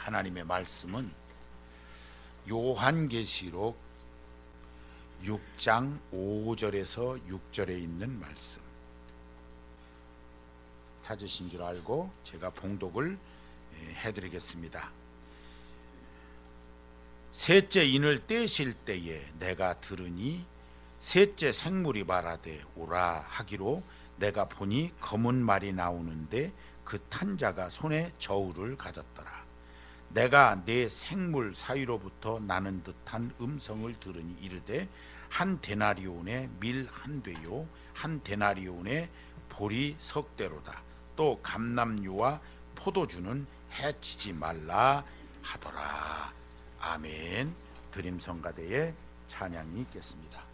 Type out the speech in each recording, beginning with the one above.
하나님의 말씀은 요한계시록 6장 5절에서 6절에 있는 말씀, 찾으신 줄 알고 제가 봉독을 해드리겠습니다. 셋째 인을 떼실 때에 내가 들으니 셋째 생물이 말하되 오라 하기로, 내가 보니 검은 말이 나오는데 그 탄 자가 손에 저울을 가졌더라. 내가 네 생물 사이로부터 나는 듯한 음성을 들으니 이르되, 한 데나리온에 밀 한 되요 한 데나리온에 보리 석 대로다. 또 감람류와 포도주는 해치지 말라 하더라. 아멘. 드림성가대의 찬양이 있겠습니다.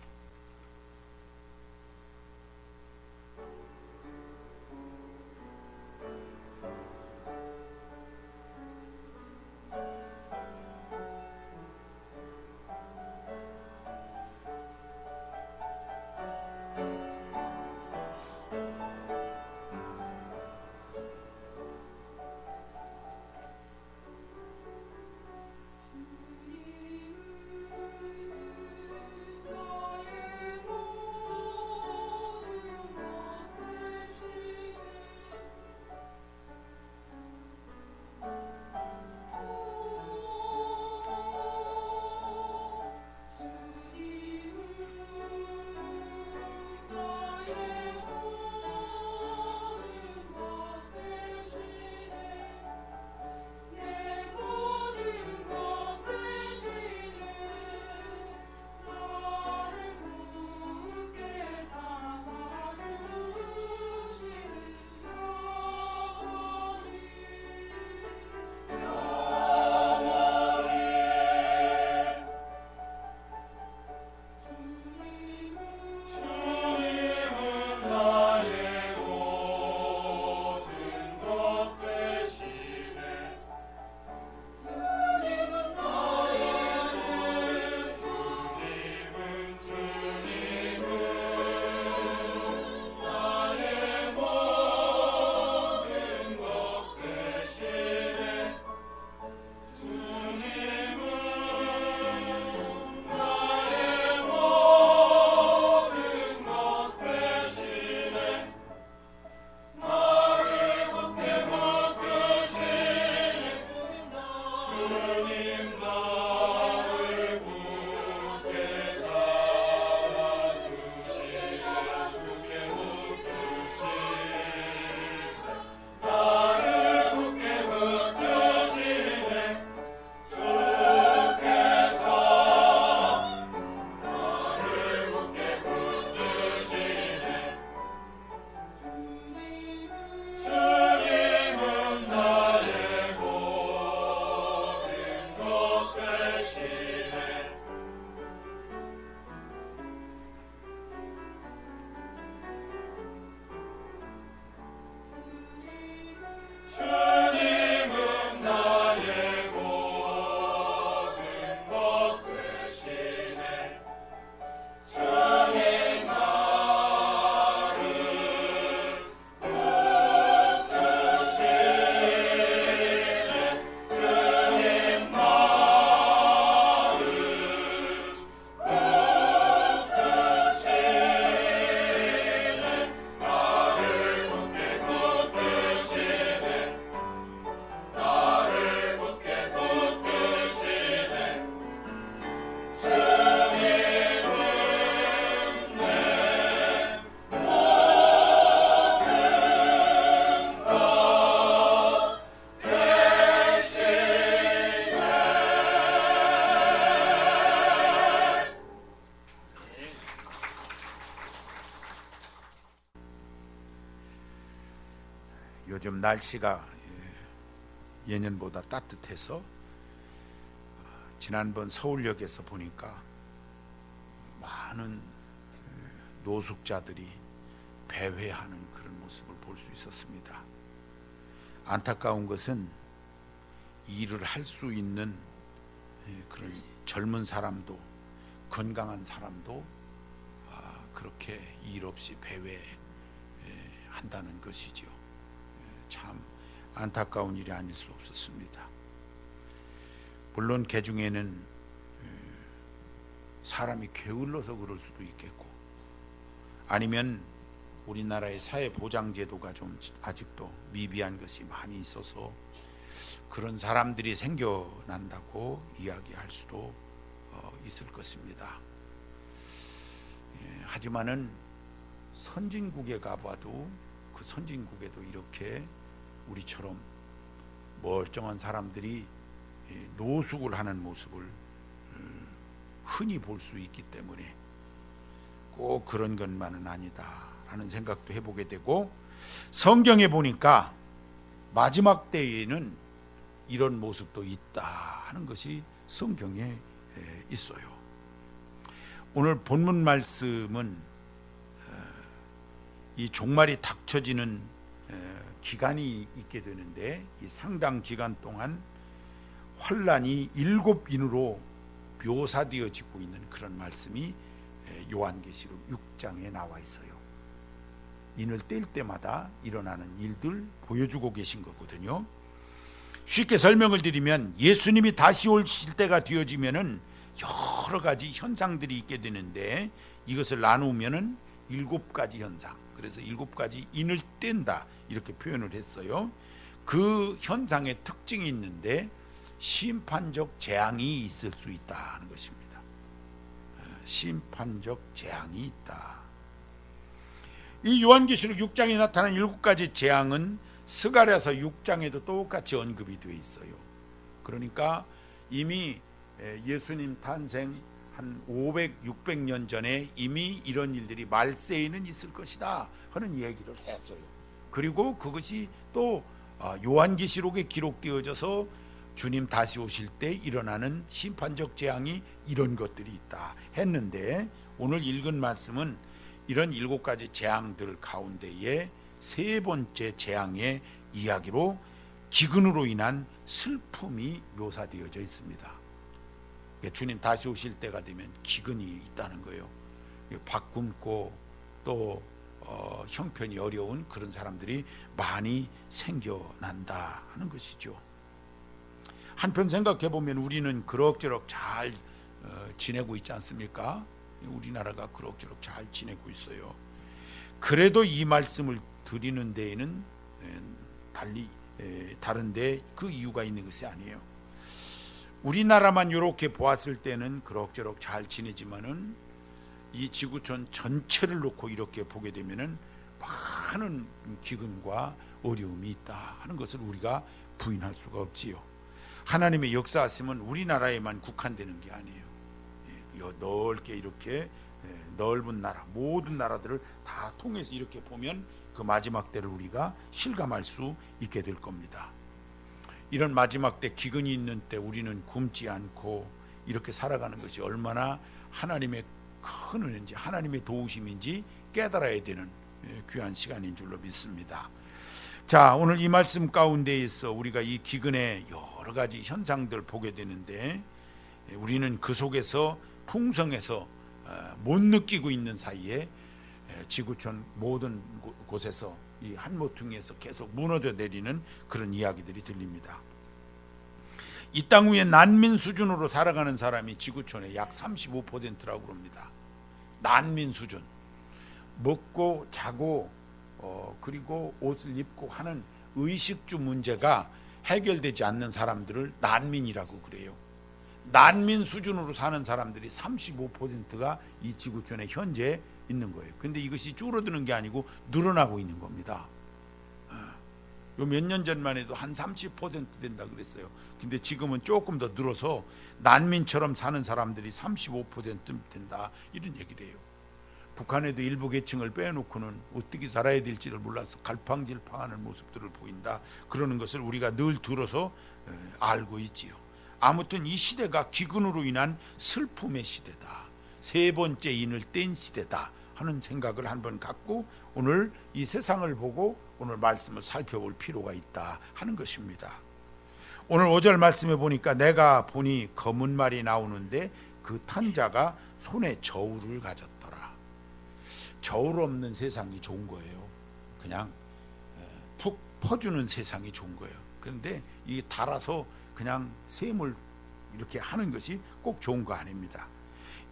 요즘 날씨가 예년보다 따뜻해서 지난번 서울역에서 보니까 많은 노숙자들이 배회하는 그런 모습을 볼 수 있었습니다. 안타까운 것은 일을 할 수 있는 그런 젊은 사람도, 건강한 사람도 그렇게 일 없이 배회한다는 것이죠. 참 안타까운 일이 아닐 수 없었습니다. 물론 개 중에는 사람이 게을러서 그럴 수도 있겠고, 아니면 우리나라의 사회보장제도가 좀 아직도 미비한 것이 많이 있어서 그런 사람들이 생겨난다고 이야기할 수도 있을 것입니다. 하지만은 선진국에 가봐도 그 선진국에도 이렇게 우리처럼 멀쩡한 사람들이 노숙을 하는 모습을 흔히 볼 수 있기 때문에 꼭 그런 것만은 아니다라는 생각도 해보게 되고, 성경에 보니까 마지막 때에는 이런 모습도 있다 하는 것이 성경에 있어요. 오늘 본문 말씀은 이 종말이 닥쳐지는 기간이 있게 되는데, 이 상당 기간 동안 환란이 7인으로 묘사되어지고 있는 그런 말씀이 요한계시록 6장에 나와 있어요. 인을 뗄 때마다 일어나는 일들 보여주고 계신 거거든요. 쉽게 설명을 드리면 예수님이 다시 오실 때가 되어지면은 여러 가지 현상들이 있게 되는데, 이것을 나누면은 7가지 현상, 그래서 7가지 인을 뗀다 이렇게 표현을 했어요. 그 현상의 특징이 있는데 심판적 재앙이 있을 수 있다는 것입니다. 심판적 재앙이 있다. 이 요한계시록 6장에 나타난 7가지 재앙은 스가랴서 6장에도 똑같이 언급이 되어 있어요. 그러니까 이미 예수님 탄생 한 500, 600년 전에 이미 이런 일들이 말세에는 있을 것이다 하는 얘기를 했어요. 그리고 그것이 또 요한계시록에 기록되어져서 주님 다시 오실 때 일어나는 심판적 재앙이 이런 것들이 있다 했는데, 오늘 읽은 말씀은 이런 7가지 재앙들 가운데에 세 번째 재앙의 이야기로 기근으로 인한 슬픔이 묘사되어져 있습니다. 주님 다시 오실 때가 되면 기근이 있다는 거예요. 밥 굶고 또 형편이 어려운 그런 사람들이 많이 생겨난다 하는 것이죠. 한편 생각해 보면 우리는 그럭저럭 잘 지내고 있지 않습니까? 우리나라가 그럭저럭 잘 지내고 있어요. 그래도 이 말씀을 드리는 데에는 달리 다른데 그 이유가 있는 것이 아니에요. 우리나라만 이렇게 보았을 때는 그럭저럭 잘 지내지만은 이 지구촌 전체를 놓고 이렇게 보게 되면은 많은 기근과 어려움이 있다 하는 것을 우리가 부인할 수가 없지요. 하나님의 역사하심은 우리나라에만 국한되는 게 아니에요. 넓게 이렇게 넓은 나라, 모든 나라들을 다 통해서 이렇게 보면 그 마지막 때를 우리가 실감할 수 있게 될 겁니다. 이런 마지막 때 기근이 있는 때 우리는 굶지 않고 이렇게 살아가는 것이 얼마나 하나님의 큰 은혜인지, 하나님의 도우심인지 깨달아야 되는 귀한 시간인 줄로 믿습니다. 자, 오늘 이 말씀 가운데에서 우리가 이 기근의 여러 가지 현상들 보게 되는데, 우리는 그 속에서 풍성해서 못 느끼고 있는 사이에 지구촌 모든 곳에서 이 한 모퉁이에서 계속 무너져 내리는 그런 이야기들이 들립니다. 이 땅 위에 난민 수준으로 살아가는 사람이 지구촌의 약 35%라고 그럽니다. 난민 수준. 먹고 자고 그리고 옷을 입고 하는 의식주 문제가 해결되지 않는 사람들을 난민이라고 그래요. 난민 수준으로 사는 사람들이 35%가 이 지구촌에 현재 있는 거예요. 근데 이것이 줄어드는 게 아니고 늘어나고 있는 겁니다. 요 몇 년 전만 해도 한 30% 된다 그랬어요. 근데 지금은 조금 더 늘어서 난민처럼 사는 사람들이 35% 된다 이런 얘기를 해요. 북한에도 일부 계층을 빼놓고는 어떻게 살아야 될지를 몰라서 갈팡질팡하는 모습들을 보인다 그러는 것을 우리가 늘 들어서 알고 있지요. 아무튼 이 시대가 기근으로 인한 슬픔의 시대다, 세 번째 인을 뗀 시대다 하는 생각을 한번 갖고 오늘 이 세상을 보고 오늘 말씀을 살펴볼 필요가 있다 하는 것입니다. 오늘 5절 말씀에 보니까 내가 보니 검은 말이 나오는데 그 탄 자가 손에 저울을 가졌더라. 저울 없는 세상이 좋은 거예요. 그냥 푹 퍼주는 세상이 좋은 거예요. 그런데 이게 달아서 그냥 셈을 이렇게 하는 것이 꼭 좋은 거 아닙니다.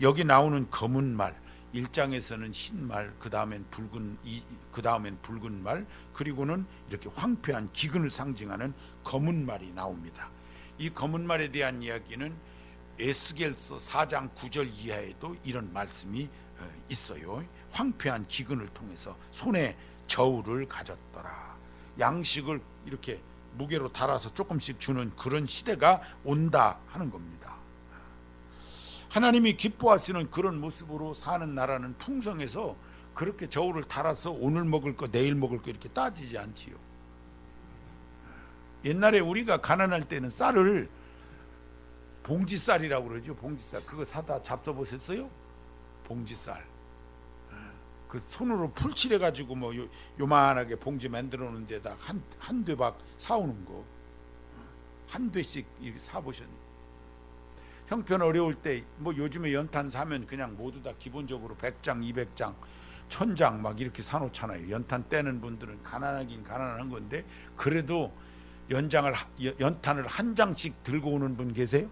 여기 나오는 검은 말, 1장에서는 흰 말, 그 다음엔 붉은 말, 그리고는 이렇게 황폐한 기근을 상징하는 검은 말이 나옵니다. 이 검은 말에 대한 이야기는 에스겔서 4장 9절 이하에도 이런 말씀이 있어요. 황폐한 기근을 통해서 손에 저울을 가졌더라. 양식을 이렇게 무게로 달아서 조금씩 주는 그런 시대가 온다 하는 겁니다. 하나님이 기뻐하시는 그런 모습으로 사는 나라는 풍성해서 그렇게 저울을 달아서 오늘 먹을 거 내일 먹을 거 이렇게 따지지 않지요. 옛날에 우리가 가난할 때는 쌀을 봉지쌀이라고 그러죠. 봉지쌀. 그거 사다 잡숴보셨어요? 봉지쌀. 그 손으로 풀칠해 가지고 뭐 요만하게 봉지 만들어 놓은 데다 한 되박 사오는 거, 한 되씩 이렇게 사보셨나요? 형편 어려울 때 뭐 요즘에 연탄 사면 그냥 모두 다 기본적으로 100장, 200장, 1000장 막 이렇게 사놓잖아요. 연탄 떼는 분들은 가난하긴 가난한 건데 그래도 연탄을 한 장씩 들고 오는 분 계세요?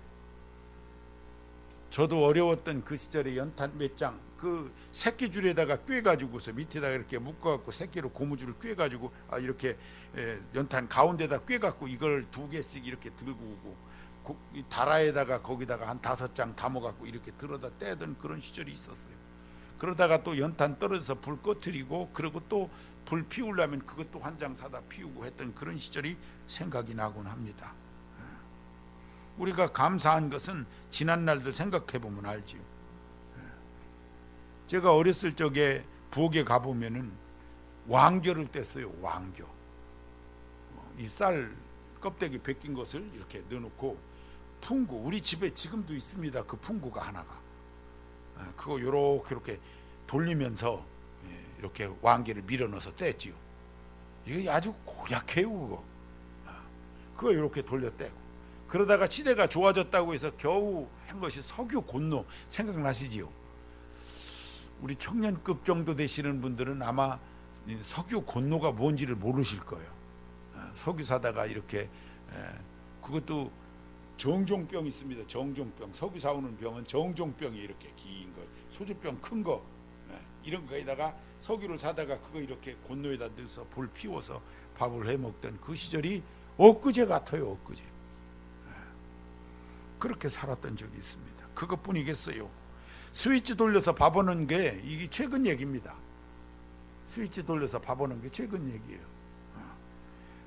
저도 어려웠던 그 시절에 연탄 몇 장, 그 새끼줄에다가 꿰가지고서 밑에다가 이렇게 묶어갖고 새끼로 고무줄을 꿰가지고 이렇게 연탄 가운데다 꿰갖고 이걸 2개씩 이렇게 들고 오고 이 다라에다가 거기다가 한 5장 담아갖고 이렇게 들어다 떼던 그런 시절이 있었어요. 그러다가 또 연탄 떨어져서 불 꺼트리고 그리고 또 불 피우려면 그것도 한 장 사다 피우고 했던 그런 시절이 생각이 나곤 합니다. 우리가 감사한 것은 지난 날들 생각해 보면 알지요. 제가 어렸을 적에 부엌에 가보면은 왕겨를 뗐어요. 왕겨. 이 쌀 껍데기 벗긴 것을 이렇게 넣어놓고 풍구, 우리 집에 지금도 있습니다. 그 풍구가 하나가. 그거 이렇게 돌리면서 이렇게 왕겨를 밀어 넣어서 뗐지요. 이거 아주 고약해요. 그거 이렇게 돌려 떼고. 그러다가 시대가 좋아졌다고 해서 겨우 한 것이 석유 곤로, 생각나시지요? 우리 청년급 정도 되시는 분들은 아마 석유 곤로가 뭔지를 모르실 거예요. 석유 사다가 이렇게, 그것도 정종병 있습니다. 정종병. 석유 사오는 병은 정종병이 이렇게 긴 거, 소주병 큰 거, 이런 거에다가 석유를 사다가 그거 이렇게 곤로에다 넣어서 불 피워서 밥을 해 먹던 그 시절이 엊그제 같아요. 엊그제. 그렇게 살았던 적이 있습니다. 그것뿐이겠어요. 스위치 돌려서 밥 오는 게 이게 최근 얘기입니다. 스위치 돌려서 밥 오는 게 최근 얘기예요.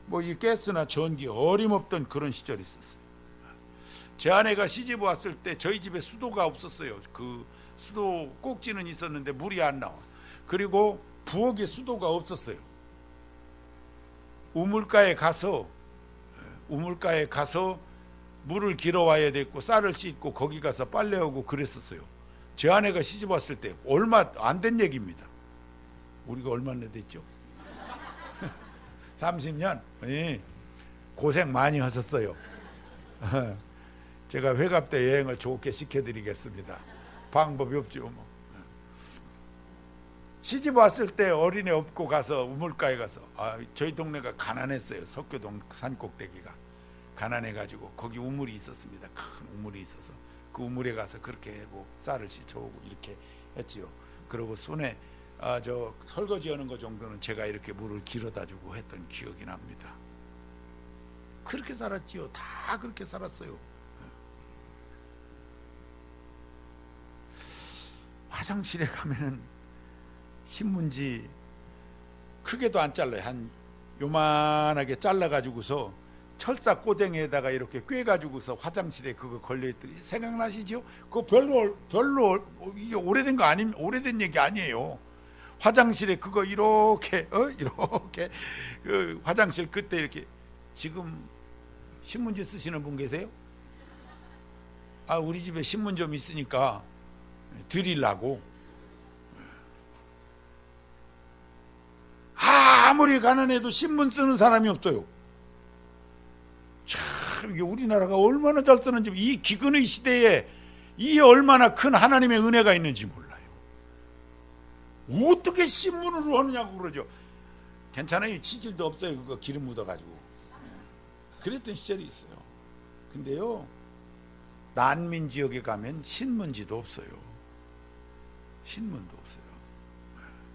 뭐 이 가스나 전기 어림없던 그런 시절이 있었어요. 제 아내가 시집 왔을 때 저희 집에 수도가 없었어요. 그 수도 꼭지는 있었는데 물이 안 나와. 그리고 부엌에 수도가 없었어요. 우물가에 가서 물을 길어 와야 됐고 쌀을 씻고 거기 가서 빨래하고 그랬었어요. 제 아내가 시집 왔을 때 얼마 안 된 얘기입니다. 우리가 얼마나 됐죠? 30년? 예. 고생 많이 하셨어요. 제가 회갑 때 여행을 좋게 시켜드리겠습니다. 방법이 없죠. 뭐. 시집 왔을 때 어린애 업고 가서 우물가에 가서 저희 동네가 가난했어요. 석교동 산꼭대기가 가난해가지고 거기 우물이 있었습니다. 큰 우물이 있어서 그 우물에 가서 그렇게 하고 쌀을 씻어오고 이렇게 했지요. 그리고 손에 저 설거지 하는 거 정도는 제가 이렇게 물을 길어다 주고 했던 기억이 납니다. 그렇게 살았지요. 다 그렇게 살았어요. 화장실에 가면은 신문지 크게도 안 잘라요. 한 요만하게 잘라가지고서 철사 꼬댕이에다가 이렇게 꿰가지고서 화장실에 그거 걸려있더니 생각나시죠? 그거 별로 이게 오래된 거 오래된 얘기 아니에요. 화장실에 그거 이렇게 그 화장실 끝에 이렇게 지금 신문지 쓰시는 분 계세요? 우리 집에 신문 좀 있으니까 드리려고. 아무리 가난해도 신문 쓰는 사람이 없어요. 참 이게 우리나라가 얼마나 잘 쓰는지, 이 기근의 시대에 이 얼마나 큰 하나님의 은혜가 있는지 몰라요. 어떻게 신문으로 하느냐고 그러죠. 괜찮아요. 치질도 없어요. 그거 기름 묻어가지고. 그랬던 시절이 있어요. 근데요, 난민 지역에 가면 신문지도 없어요. 신문도 없어요.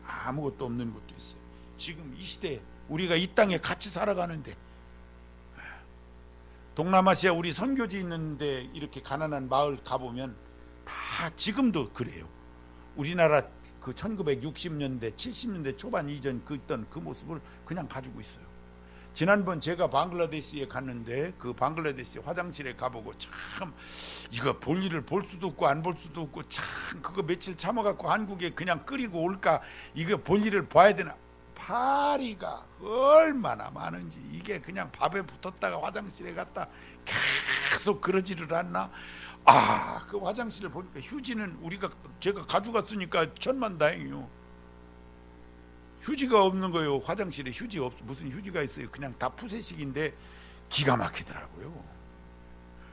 아무것도 없는 곳도 있어요. 지금 이 시대에 우리가 이 땅에 같이 살아가는데, 동남아시아 우리 선교지 있는데 이렇게 가난한 마을 가보면 다 지금도 그래요. 우리나라 그 1960년대 70년대 초반 이전 그 있던 그 모습을 그냥 가지고 있어요. 지난번 제가 방글라데시에 갔는데 그 방글라데시 화장실에 가보고 참 이거 볼 일을 볼 수도 없고 안 볼 수도 없고 참 그거 며칠 참아갖고 한국에 그냥 끓이고 올까, 이거 볼 일을 봐야 되나. 파리가 얼마나 많은지, 이게 그냥 밥에 붙었다가 화장실에 갔다 계속 그러지를 않나. 그 화장실을 보니까 휴지는 제가 가져갔으니까 천만다행이요. 휴지가 없는 거예요. 화장실에 휴지 무슨 휴지가 있어요. 그냥 다 푸세식인데 기가 막히더라고요.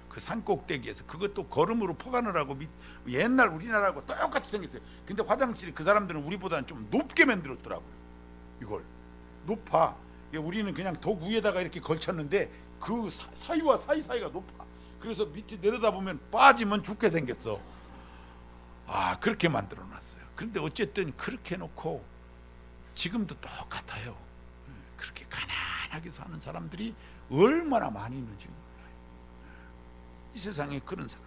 그 산꼭대기에서 그것도 걸음으로 포간을 하고 옛날 우리나라하고 똑같이 생겼어요. 근데 화장실이 그 사람들은 우리보다는 좀 높게 만들었더라고요. 이걸 높아. 우리는 그냥 독 위에다가 이렇게 걸쳤는데 그 사이와 사이가 높아. 그래서 밑에 내려다보면 빠지면 죽게 생겼어. 그렇게 만들어 놨어요. 그런데 어쨌든 그렇게 해놓고 지금도 똑같아요. 그렇게 가난하게 사는 사람들이 얼마나 많이 있는지 몰라요. 이 세상에 그런 사람.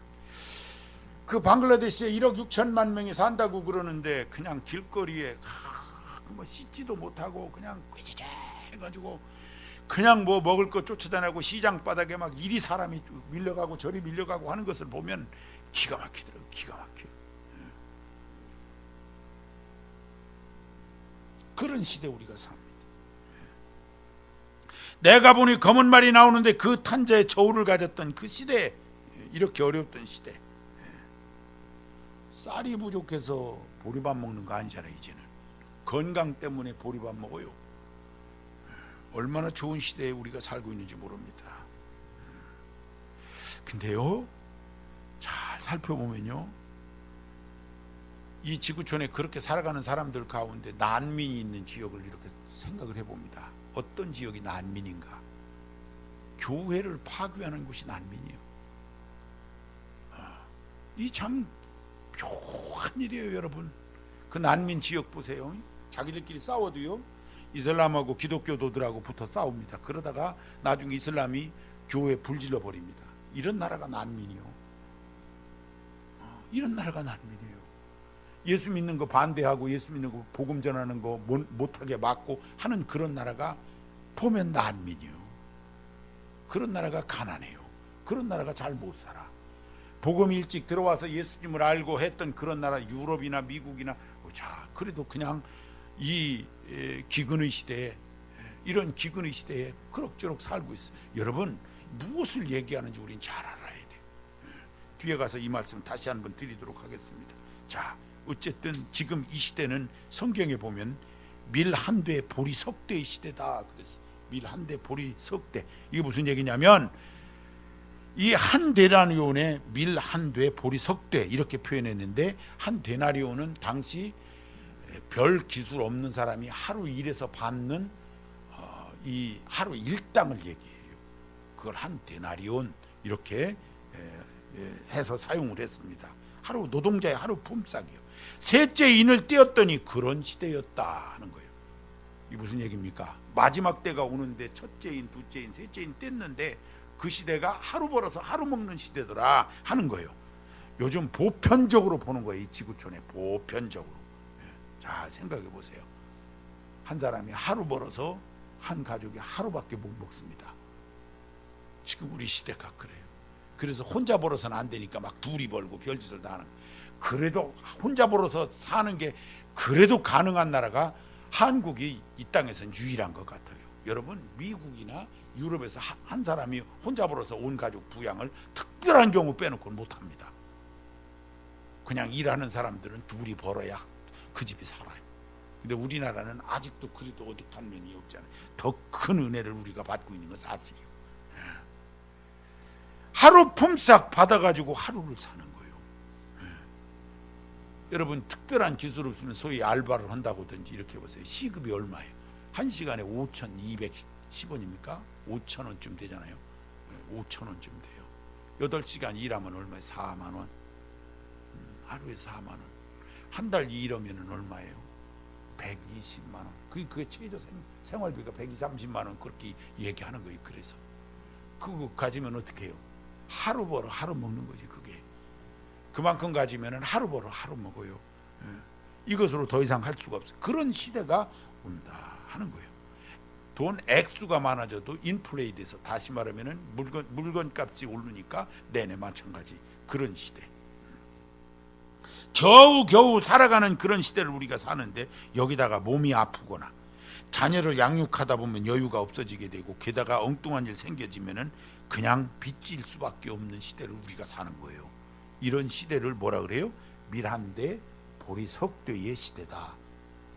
그 방글라데시에 1억 6천만 명이 산다고 그러는데 그냥 길거리에 뭐 씻지도 못하고 그냥 꾀지재 해가지고 그냥 뭐 먹을 거 쫓아다니고 시장 바닥에 막 이리 사람이 밀려가고 저리 밀려가고 하는 것을 보면 기가 막히더라고요. 기가 막혀요. 그런 시대 우리가 삽니다. 내가 보니 검은 말이 나오는데 그 탄자의 저울을 가졌던 그 시대에, 이렇게 어려웠던 시대, 쌀이 부족해서 보리밥 먹는 거 아니잖아요. 이제는 건강 때문에 보리밥 먹어요. 얼마나 좋은 시대에 우리가 살고 있는지 모릅니다. 근데요, 잘 살펴보면요, 이 지구촌에 그렇게 살아가는 사람들 가운데 난민이 있는 지역을 이렇게 생각을 해봅니다. 어떤 지역이 난민인가? 교회를 파괴하는 곳이 난민이에요. 이 참 묘한 일이에요, 여러분. 그 난민 지역 보세요. 자기들끼리 싸워도요, 이슬람하고 기독교도들하고 붙어 싸웁니다. 그러다가 나중에 이슬람이 교회 불질러 버립니다. 이런 나라가 난민이요. 이런 나라가 난민이에요. 예수 믿는 거 반대하고 예수 믿는 거 복음 전하는 거 못하게 막고 하는 그런 나라가 보면 난민이요. 그런 나라가 가난해요. 그런 나라가 잘 못 살아. 복음 일찍 들어와서 예수님을 알고 했던 그런 나라, 유럽이나 미국이나, 자 그래도 그냥 이 기근의 시대에, 이런 기근의 시대에 그럭저럭 살고 있어요. 여러분, 무엇을 얘기하는지 우린 잘 알아야 돼요. 뒤에 가서 이 말씀 다시 한번 드리도록 하겠습니다. 자, 어쨌든 지금 이 시대는 성경에 보면 밀 한 대 보리 석 대의 시대다 그랬어. 밀 한 대 보리 석 대. 이게 무슨 얘기냐면, 이 한 데나리온에 밀 한 대 보리 석 대 이렇게 표현했는데, 한 데나리온은 당시 별 기술 없는 사람이 하루 일해서 받는 이 하루 일당을 얘기해요. 그걸 한 데나리온 이렇게 해서 사용을 했습니다. 하루 노동자의 하루 품삯이요. 셋째 인을 떼었더니 그런 시대였다 하는 거예요. 이 무슨 얘기입니까? 마지막 때가 오는데 첫째 인, 둘째 인, 셋째 인 뗐는데 그 시대가 하루 벌어서 하루 먹는 시대더라 하는 거예요. 요즘 보편적으로 보는 거예요. 이 지구촌에 보편적으로. 자, 생각해 보세요. 한 사람이 하루 벌어서 한 가족이 하루밖에 못 먹습니다. 지금 우리 시대가 그래요. 그래서 혼자 벌어서는 안 되니까 막 둘이 벌고 별짓을 다 하는 거예요. 그래도 혼자 벌어서 사는 게 그래도 가능한 나라가 한국이 이 땅에서는 유일한 것 같아요. 여러분, 미국이나 유럽에서 한 사람이 혼자 벌어서 온 가족 부양을 특별한 경우 빼놓고는 못합니다. 그냥 일하는 사람들은 둘이 벌어야 그 집이 살아요. 근데 우리나라는 아직도 그래도 어둑한 면이 없잖아요. 더 큰 은혜를 우리가 받고 있는 건 사실이에요. 하루 품삯 받아가지고 하루를 사는 거예요. 여러분, 특별한 기술 없으면 소위 알바를 한다고든지 이렇게 해보세요. 시급이 얼마예요? 한 시간에 5,210원입니까? 5,000원쯤 되잖아요. 5,000원쯤 돼요. 8시간 일하면 얼마에 4만 원. 하루에 4만 원. 한 달 일하면 얼마예요? 120만 원. 그게 최저 생활비가 120, 30만 원 그렇게 얘기하는 거예요. 그래서 그거 가지면 어떻게 해요? 하루 벌어 하루 먹는 거지. 그게 그만큼 가지면 하루 벌어 하루 먹어요. 이것으로 더 이상 할 수가 없어요. 그런 시대가 온다 하는 거예요. 돈 액수가 많아져도 인플레이 돼서, 다시 말하면 물건 값이 오르니까 내내 마찬가지. 그런 시대, 겨우 살아가는 그런 시대를 우리가 사는데, 여기다가 몸이 아프거나 자녀를 양육하다 보면 여유가 없어지게 되고, 게다가 엉뚱한 일 생겨지면은 그냥 빚질 수밖에 없는 시대를 우리가 사는 거예요. 이런 시대를 뭐라 그래요? 밀한대 보리석대의 시대다,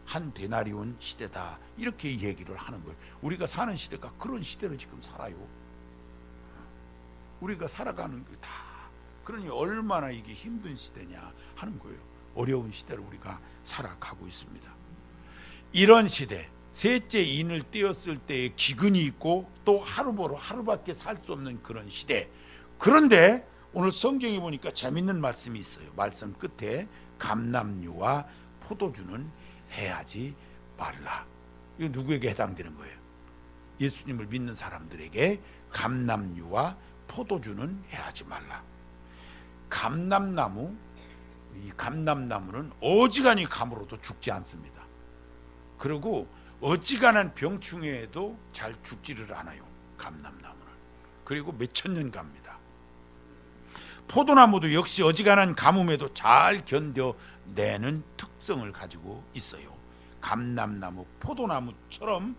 한 데나리온 시대다, 이렇게 얘기를 하는 거예요. 우리가 사는 시대가 그런 시대를 지금 살아요. 우리가 살아가는 게 다, 그러니 얼마나 이게 힘든 시대냐 하는 거예요. 어려운 시대를 우리가 살아가고 있습니다. 이런 시대, 셋째 인을 떼었을 때의 기근이 있고, 또 하루 벌어 하루밖에 살 수 없는 그런 시대. 그런데 오늘 성경에 보니까 재밌는 말씀이 있어요. 말씀 끝에 감람류와 포도주는 해하지 말라. 이거 누구에게 해당되는 거예요? 예수님을 믿는 사람들에게 감람류와 포도주는 해하지 말라. 감람나무, 이 감람나무는 어지간히 감으로도 죽지 않습니다. 그리고 어지간한 병충해에도 잘 죽지를 않아요. 감람나무는. 그리고 몇천 년 갑니다. 포도나무도 역시 어지간한 가뭄에도 잘 견뎌내는 특성을 가지고 있어요. 감람나무, 포도나무처럼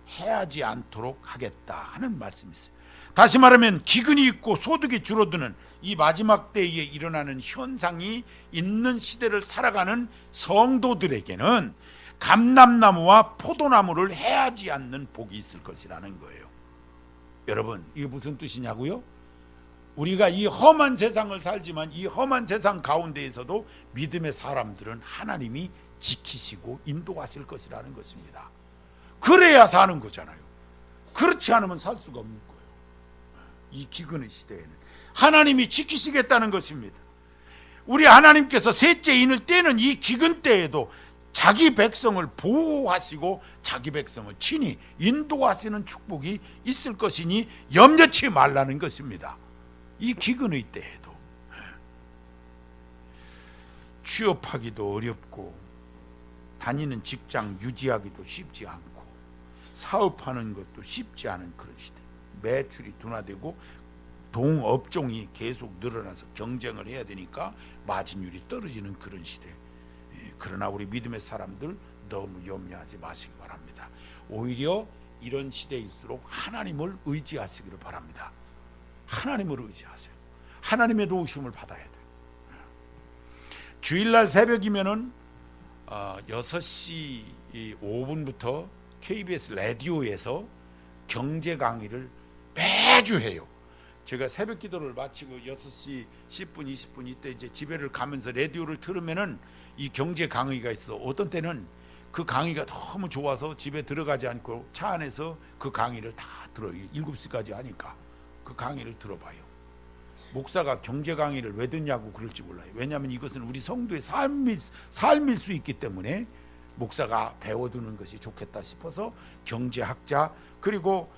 해하지 않도록 하겠다 하는 말씀이 있어요. 다시 말하면 기근이 있고 소득이 줄어드는 이 마지막 때에 일어나는 현상이 있는 시대를 살아가는 성도들에게는 감람나무와 포도나무를 해하지 않는 복이 있을 것이라는 거예요. 여러분, 이게 무슨 뜻이냐고요? 우리가 이 험한 세상을 살지만 이 험한 세상 가운데에서도 믿음의 사람들은 하나님이 지키시고 인도하실 것이라는 것입니다. 그래야 사는 거잖아요. 그렇지 않으면 살 수가 없는 거예요. 이 기근의 시대에는 하나님이 지키시겠다는 것입니다. 우리 하나님께서 셋째 인을 떼는 이 기근 때에도 자기 백성을 보호하시고 자기 백성을 친히 인도하시는 축복이 있을 것이니 염려치 말라는 것입니다. 이 기근의 때에도 취업하기도 어렵고 다니는 직장 유지하기도 쉽지 않고 사업하는 것도 쉽지 않은 그런 시대, 매출이 둔화되고 동업종이 계속 늘어나서 경쟁을 해야 되니까 마진율이 떨어지는 그런 시대. 그러나 우리 믿음의 사람들 너무 염려하지 마시기 바랍니다. 오히려 이런 시대일수록 하나님을 의지하시기를 바랍니다. 하나님을 의지하세요. 하나님의 도우심을 받아야 돼요. 주일날 새벽이면은 6시 5분부터 KBS 라디오에서 경제 강의를 매주 해요. 제가 새벽 기도를 마치고 6시 10분, 20분 이때 이제 집에를 가면서 라디오를 틀으면은 이 경제 강의가 있어. 어떤 때는 그 강의가 너무 좋아서 집에 들어가지 않고 차 안에서 그 강의를 다 들어요. 7시까지 하니까 그 강의를 들어봐요. 목사가 경제 강의를 왜 듣냐고 그럴지 몰라요. 왜냐하면 이것은 우리 성도의 삶일 수 있기 때문에 목사가 배워두는 것이 좋겠다 싶어서 경제학자 그리고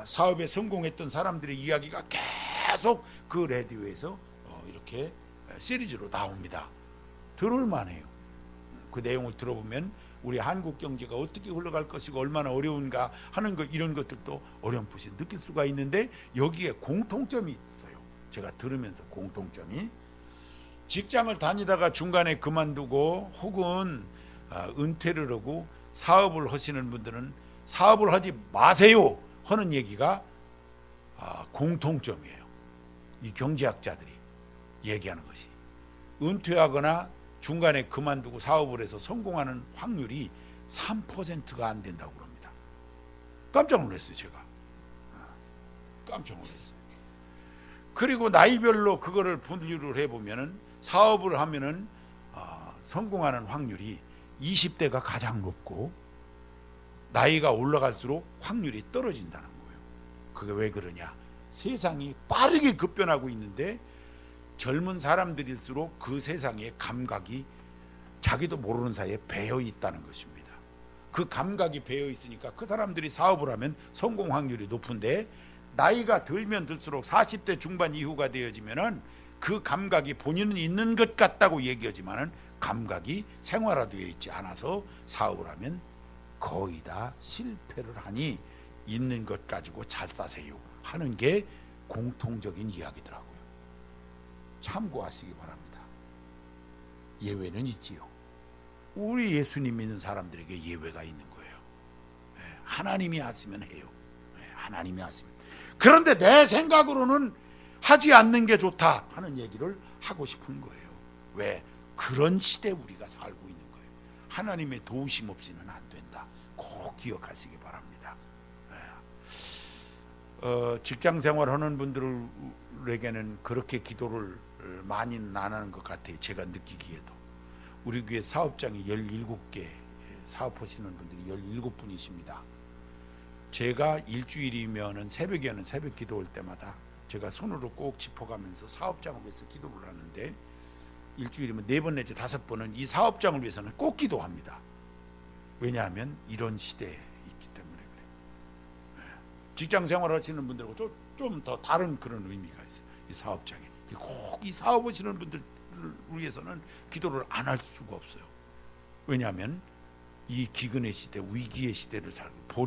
사업에 성공했던 사람들의 이야기가 계속 그 라디오에서 이렇게 시리즈로 나옵니다. 들을만해요. 그 내용을 들어보면 우리 한국 경제가 어떻게 흘러갈 것이고 얼마나 어려운가 하는 것, 이런 것들도 어렴풋이 느낄 수가 있는데 여기에 공통점이 있어요. 제가 들으면서 공통점이, 직장을 다니다가 중간에 그만두고 혹은 은퇴를 하고 사업을 하시는 분들은 사업을 하지 마세요 하는 얘기가 공통점이에요. 이 경제학자들이 얘기하는 것이 은퇴하거나 중간에 그만두고 사업을 해서 성공하는 확률이 3%가 안 된다고 그럽니다. 깜짝 놀랐어요. 제가 깜짝 놀랐어요. 그리고 나이별로 그거를 분류를 해보면은 사업을 하면은 성공하는 확률이 20대가 가장 높고 나이가 올라갈수록 확률이 떨어진다는 거예요. 그게 왜 그러냐? 세상이 빠르게 급변하고 있는데 젊은 사람들일수록 그 세상의 감각이 자기도 모르는 사이에 배어 있다는 것입니다. 그 감각이 배어 있으니까 그 사람들이 사업을 하면 성공 확률이 높은데, 나이가 들면 들수록 40대 중반 이후가 되어지면은 그 감각이 본인은 있는 것 같다고 얘기하지만은 감각이 생활화되어 있지 않아서 사업을 하면 거의 다 실패를 하니 있는 것 가지고 잘 사세요 하는 게 공통적인 이야기더라고요. 참고하시기 바랍니다. 예외는 있지요. 우리 예수님 믿는 사람들에게 예외가 있는 거예요. 하나님이 하시면 해요. 하나님이 하시면. 그런데 내 생각으로는 하지 않는 게 좋다 하는 얘기를 하고 싶은 거예요. 왜? 그런 시대에 우리가 살고 있는 거예요. 하나님의 도우심 없이는 안 된다. 꼭 기억하시기 바랍니다. 직장 생활하는 분들에게는 그렇게 기도를 많이는 안 하는 것 같아요. 제가 느끼기에도. 우리 교회 사업장이 17개 사업하시는 분들이 17분이십니다. 제가 일주일이면은 새벽에는 새벽 기도 올 때마다 제가 손으로 꼭 짚어가면서 사업장을 위해서 기도를 하는데, 일주일이면 4번 내지 5번은 이 사업장을 위해서는 꼭 기도합니다. 왜냐하면 이런 시대에 있기 때문에 그래요. 직장 생활 하시는 분들하고 좀 더 다른 그런 의미가 있어요. 이 사업장에 꼭 이 사업하시는 분들을 위해서는 기도를 안 할 수가 없어요. 왜냐하면 이 기근의 시대, 위기의 시대를 살고,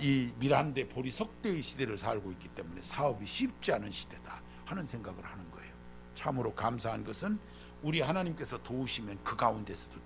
이 밀한대 보리 석대의 시대를 살고 있기 때문에 사업이 쉽지 않은 시대다 하는 생각을 하는 거예요. 참으로 감사한 것은 우리 하나님께서 도우시면 그 가운데서도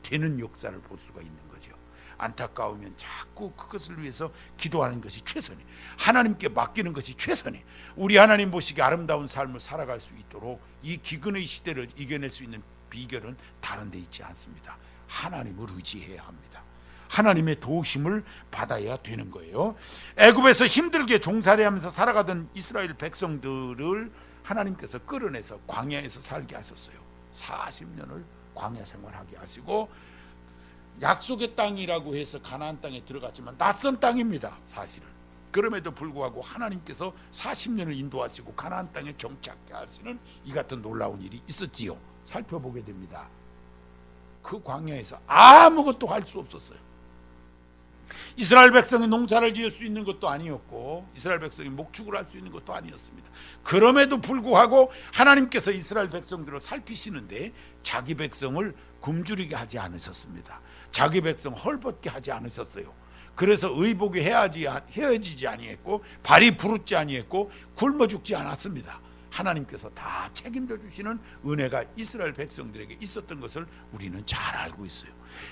되는 역사를 볼 수가 있는 거죠. 안타까우면 자꾸 그것을 위해서 기도하는 것이 최선이, 하나님께 맡기는 것이 최선이, 우리 하나님 보시기에 아름다운 삶을 살아갈 수 있도록 이 기근의 시대를 이겨낼 수 있는 비결은 다른 데 있지 않습니다. 하나님을 의지해야 합니다. 하나님의 도우심을 받아야 되는 거예요. 애굽에서 힘들게 종살이하면서 살아가던 이스라엘 백성들을 하나님께서 끌어내서 광야에서 살게 하셨어요. 40년을 광야 생활하게 하시고, 약속의 땅이라고 해서 가나안 땅에 들어갔지만 낯선 땅입니다. 사실은. 그럼에도 불구하고 하나님께서 40년을 인도하시고 가나안 땅에 정착케 하시는 이 같은 놀라운 일이 있었지요. 살펴보게 됩니다. 그 광야에서 아무것도 할 수 없었어요. 이스라엘 백성이 농사를 지을 수 있는 것도 아니었고, 이스라엘 백성이 목축을 할 수 있는 것도 아니었습니다. 그럼에도 불구하고 하나님께서 이스라엘 백성들을 살피시는데 자기 백성을 굶주리게 하지 않으셨습니다. 자기 백성 헐벗게 하지 않으셨어요. 그래서 의복이 헤어지지 아니했고, 발이 부르지 아니했고, 굶어 죽지 않았습니다. 하나님께서 다 책임져 주시는 은혜가 이스라엘 백성들에게 있었던 것을 우리는 잘 알고 있어요.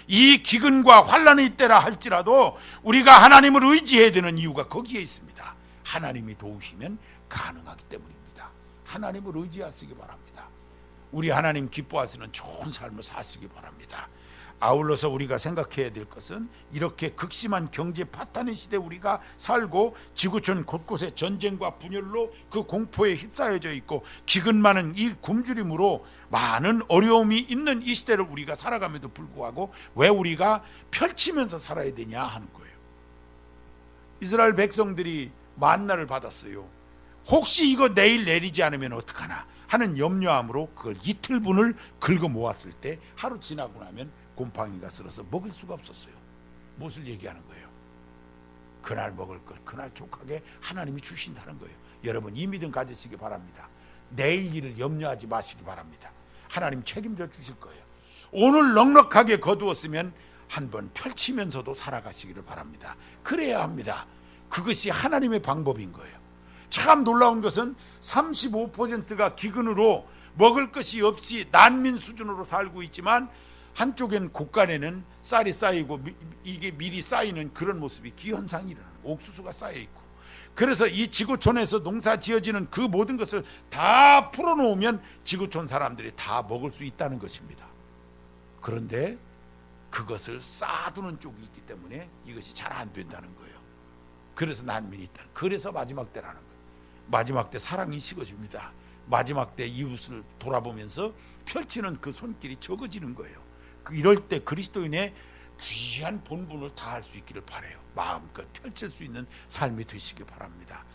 이 기근과 환난의 때라 할지라도 우리가 하나님을 의지해야 되는 이유가 거기에 있습니다. 하나님이 도우시면 가능하기 때문입니다. 하나님을 의지하시기 바랍니다. 우리 하나님 기뻐하시는 좋은 삶을 사시기 바랍니다. 아울러서 우리가 생각해야 될 것은, 이렇게 극심한 경제 파탄의 시대에 우리가 살고 지구촌 곳곳에 전쟁과 분열로 그 공포에 휩싸여져 있고 기근 많은 이 굶주림으로 많은 어려움이 있는 이 시대를 우리가 살아감에도 불구하고 왜 우리가 펼치면서 살아야 되냐 하는 거예요. 이스라엘 백성들이 만나를 받았어요. 혹시 이거 내일 내리지 않으면 어떡하나 하는 염려함으로 그걸 이틀분을 긁어 모았을 때 하루 지나고 나면 곰팡이가 슬어서 먹을 수가 없었어요. 무엇을 얘기하는 거예요? 그날 먹을 것, 그날 족하게 하나님이 주신다는 거예요. 여러분, 이 믿음 가지시기 바랍니다. 내일 일을 염려하지 마시기 바랍니다. 하나님 책임져 주실 거예요. 오늘 넉넉하게 거두었으면 한번 펼치면서도 살아가시기를 바랍니다. 그래야 합니다. 그것이 하나님의 방법인 거예요. 참 놀라운 것은 35%가 기근으로 먹을 것이 없이 난민 수준으로 살고 있지만, 한쪽엔 곳간에는 쌀이 쌓이고 이게 밀이 쌓이는 그런 모습이 기현상이라는, 옥수수가 쌓여 있고, 그래서 이 지구촌에서 농사 지어지는 그 모든 것을 다 풀어놓으면 지구촌 사람들이 다 먹을 수 있다는 것입니다. 그런데 그것을 쌓아두는 쪽이 있기 때문에 이것이 잘 안 된다는 거예요. 그래서 난민이 있다. 그래서 마지막 때라는 거예요. 마지막 때 사랑이 식어집니다. 마지막 때 이웃을 돌아보면서 펼치는 그 손길이 적어지는 거예요. 이럴 때 그리스도인의 귀한 본분을 다할 수 있기를 바라요. 마음껏 펼칠 수 있는 삶이 되시기 바랍니다.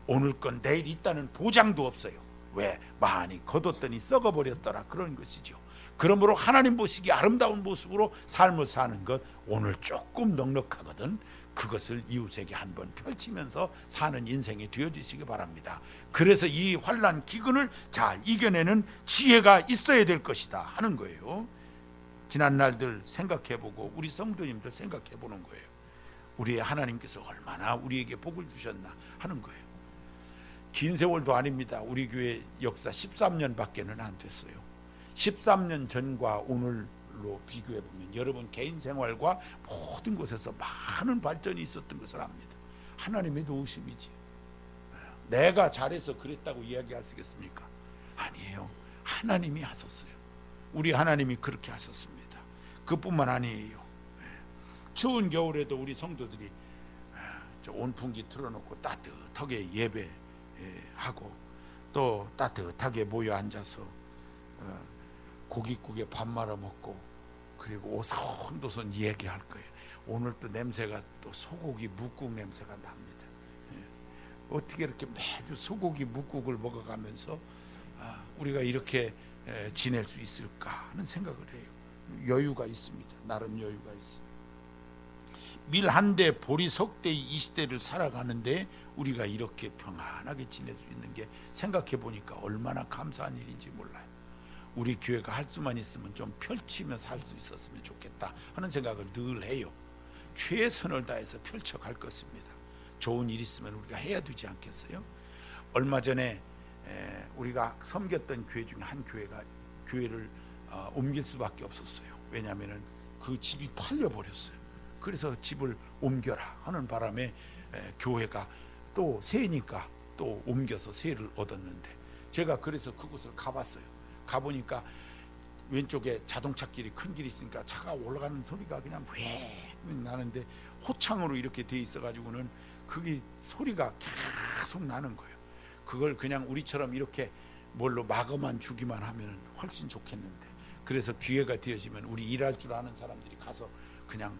오늘 건 내일 있다는 보장도 없어요. 왜? 많이 거뒀더니 썩어버렸더라, 그런 것이죠. 그러므로 하나님 보시기에 아름다운 모습으로 삶을 사는 것, 오늘 조금 넉넉하거든 그것을 이웃에게 한번 펼치면서 사는 인생이 되어주시기 바랍니다. 그래서 이 환난 기근을 잘 이겨내는 지혜가 있어야 될 것이다 하는 거예요. 지난 날들 생각해보고 우리 성도님들 생각해보는 거예요. 우리 하나님께서 얼마나 우리에게 복을 주셨나 하는 거예요. 긴 세월도 아닙니다. 우리 교회 역사 13년밖에는 안 됐어요. 13년 전과 오늘로 비교해보면 여러분 개인 생활과 모든 곳에서 많은 발전이 있었던 것을 압니다. 하나님의 도우심이지. 내가 잘해서 그랬다고 이야기하시겠습니까? 아니에요. 하나님이 하셨어요. 우리 하나님이 그렇게 하셨습니다. 그뿐만 아니에요. 추운 겨울에도 우리 성도들이 온풍기 틀어놓고 따뜻하게 예배하고 또 따뜻하게 모여 앉아서 고깃국에 밥 말아 먹고 그리고 오손도손 얘기할 거예요. 오늘 또 냄새가 또 소고기 묵국 냄새가 납니다. 어떻게 이렇게 매주 소고기 묵국을 먹어가면서 우리가 이렇게 지낼 수 있을까 하는 생각을 해요. 여유가 있습니다. 나름 여유가 있습니다. 밀 한 대 보리 석대의 이 시대를 살아가는데 우리가 이렇게 평안하게 지낼 수 있는 게 생각해 보니까 얼마나 감사한 일인지 몰라요. 우리 교회가 할 수만 있으면 좀 펼치며 살 수 있었으면 좋겠다 하는 생각을 늘 해요. 최선을 다해서 펼쳐갈 것입니다. 좋은 일 있으면 우리가 해야 되지 않겠어요? 얼마 전에 우리가 섬겼던 교회 중에 한 교회가 교회를 옮길 수밖에 없었어요. 왜냐하면 그 집이 팔려버렸어요. 그래서 집을 옮겨라 하는 바람에 교회가 또 새니까 또 옮겨서 새를 얻었는데, 제가 그래서 그곳을 가봤어요. 가보니까 왼쪽에 자동차길이 큰 길이 있으니까 차가 올라가는 소리가 그냥 휑 나는데 호창으로 이렇게 돼 있어가지고는 그게 소리가 계속 나는 거예요. 그걸 그냥 우리처럼 이렇게 뭘로 막아만 주기만 하면 훨씬 좋겠는데, 그래서 기회가 되어지면 우리 일할 줄 아는 사람들이 가서 그냥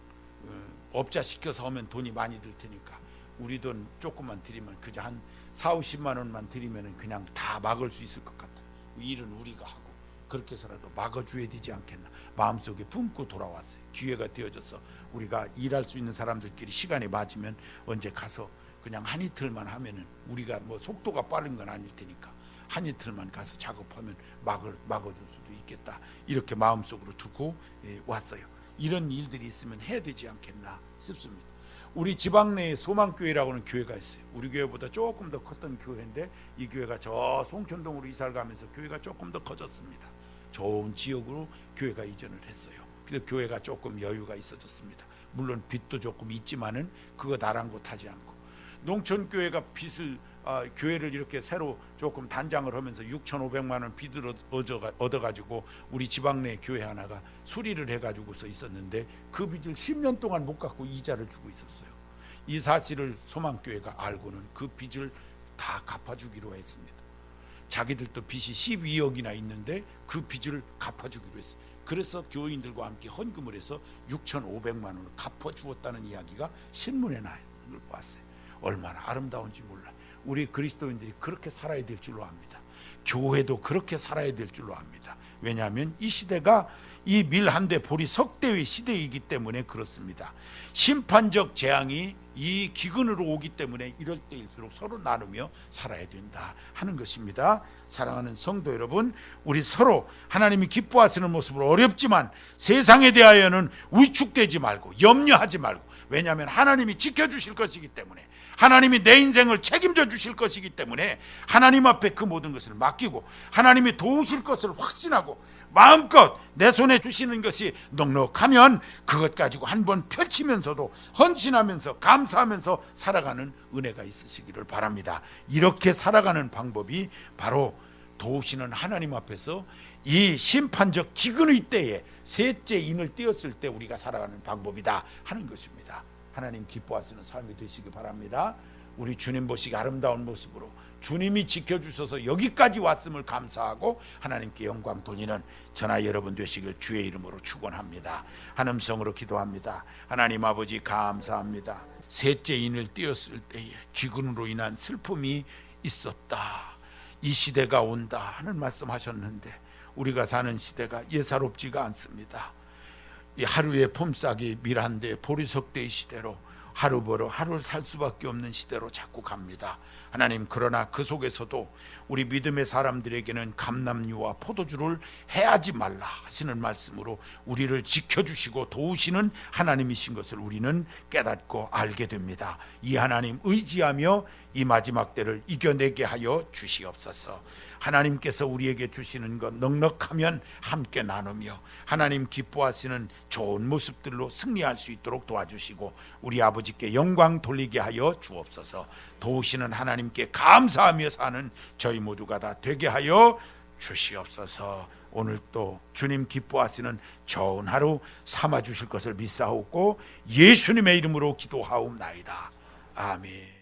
업자 시켜서 하면 돈이 많이 들 테니까 우리 돈 조금만 드리면 그저 한 40-50만 원만 드리면 그냥 다 막을 수 있을 것 같아요. 일은 우리가 하고 그렇게 해서라도 막아줘야 되지 않겠나 마음속에 품고 돌아왔어요. 기회가 되어져서 우리가 일할 수 있는 사람들끼리 시간이 맞으면 언제 가서 그냥 한 이틀만 하면은, 우리가 뭐 속도가 빠른 건 아닐 테니까 한 이틀만 가서 작업하면 막아줄 수도 있겠다, 이렇게 마음속으로 두고 왔어요. 이런 일들이 있으면 해야 되지 않겠나 싶습니다. 우리 지방 내에 소망교회라고 하는 교회가 있어요. 우리 교회보다 조금 더 컸던 교회인데 이 교회가 저 송천동으로 이사를 가면서 교회가 조금 더 커졌습니다. 좋은 지역으로 교회가 이전을 했어요. 그래서 교회가 조금 여유가 있어졌습니다. 물론 빚도 조금 있지만은 그거 나랑곳하지 않고, 농촌교회가 빚을 교회를 이렇게 새로 조금 단장을 하면서 6,500만 원 빚을 얻어가지고 우리 지방 내 교회 하나가 수리를 해가지고서 있었는데 그 빚을 10년 동안 못 갚고 이자를 주고 있었어요. 이 사실을 소망교회가 알고는 그 빚을 다 갚아주기로 했습니다. 자기들도 빚이 12억이나 있는데 그 빚을 갚아주기로 했어요. 그래서 교인들과 함께 헌금을 해서 6,500만 원을 갚아주었다는 이야기가 신문에 나요. 이걸 보았어요. 얼마나 아름다운지 몰라요. 우리 그리스도인들이 그렇게 살아야 될 줄로 압니다. 교회도 그렇게 살아야 될 줄로 압니다. 왜냐하면 이 시대가 이 밀 한 대 보리 석대의 시대이기 때문에 그렇습니다. 심판적 재앙이 이 기근으로 오기 때문에 이럴 때일수록 서로 나누며 살아야 된다 하는 것입니다. 사랑하는 성도 여러분, 우리 서로 하나님이 기뻐하시는 모습으로 어렵지만 세상에 대하여는 위축되지 말고 염려하지 말고, 왜냐하면 하나님이 지켜주실 것이기 때문에, 하나님이 내 인생을 책임져 주실 것이기 때문에 하나님 앞에 그 모든 것을 맡기고 하나님이 도우실 것을 확신하고 마음껏 내 손에 주시는 것이 넉넉하면 그것 가지고 한번 펼치면서도 헌신하면서 감사하면서 살아가는 은혜가 있으시기를 바랍니다. 이렇게 살아가는 방법이 바로 도우시는 하나님 앞에서 이 심판적 기근의 때에 셋째 인을 띄었을 때 우리가 살아가는 방법이다 하는 것입니다. 하나님 기뻐하시는 삶이 되시기 바랍니다. 우리 주님 보시기 아름다운 모습으로 주님이 지켜주셔서 여기까지 왔음을 감사하고 하나님께 영광 돌리는 저나 여러분 되시길 주의 이름으로 축원합니다. 한 음성으로 기도합니다. 하나님 아버지 감사합니다. 셋째 인을 띄었을 때에 기근으로 인한 슬픔이 있었다. 이 시대가 온다 하는 말씀하셨는데 우리가 사는 시대가 예사롭지가 않습니다. 이 하루의 품삯이 밀한대 보리석대의 시대로 하루 벌어 하루를 살 수밖에 없는 시대로 자꾸 갑니다. 하나님, 그러나 그 속에서도 우리 믿음의 사람들에게는 감람유와 포도주를 해하지 말라 하시는 말씀으로 우리를 지켜주시고 도우시는 하나님이신 것을 우리는 깨닫고 알게 됩니다. 이 하나님 의지하며 이 마지막 때를 이겨내게 하여 주시옵소서. 하나님께서 우리에게 주시는 것 넉넉하면 함께 나누며 하나님 기뻐하시는 좋은 모습들로 승리할 수 있도록 도와주시고 우리 아버지께 영광 돌리게 하여 주옵소서. 도우시는 하나님께 감사하며 사는 저희 모두가 다 되게 하여 주시옵소서. 오늘 또 주님 기뻐하시는 좋은 하루 삼아 주실 것을 믿사옵고 예수님의 이름으로 기도하옵나이다. 아멘.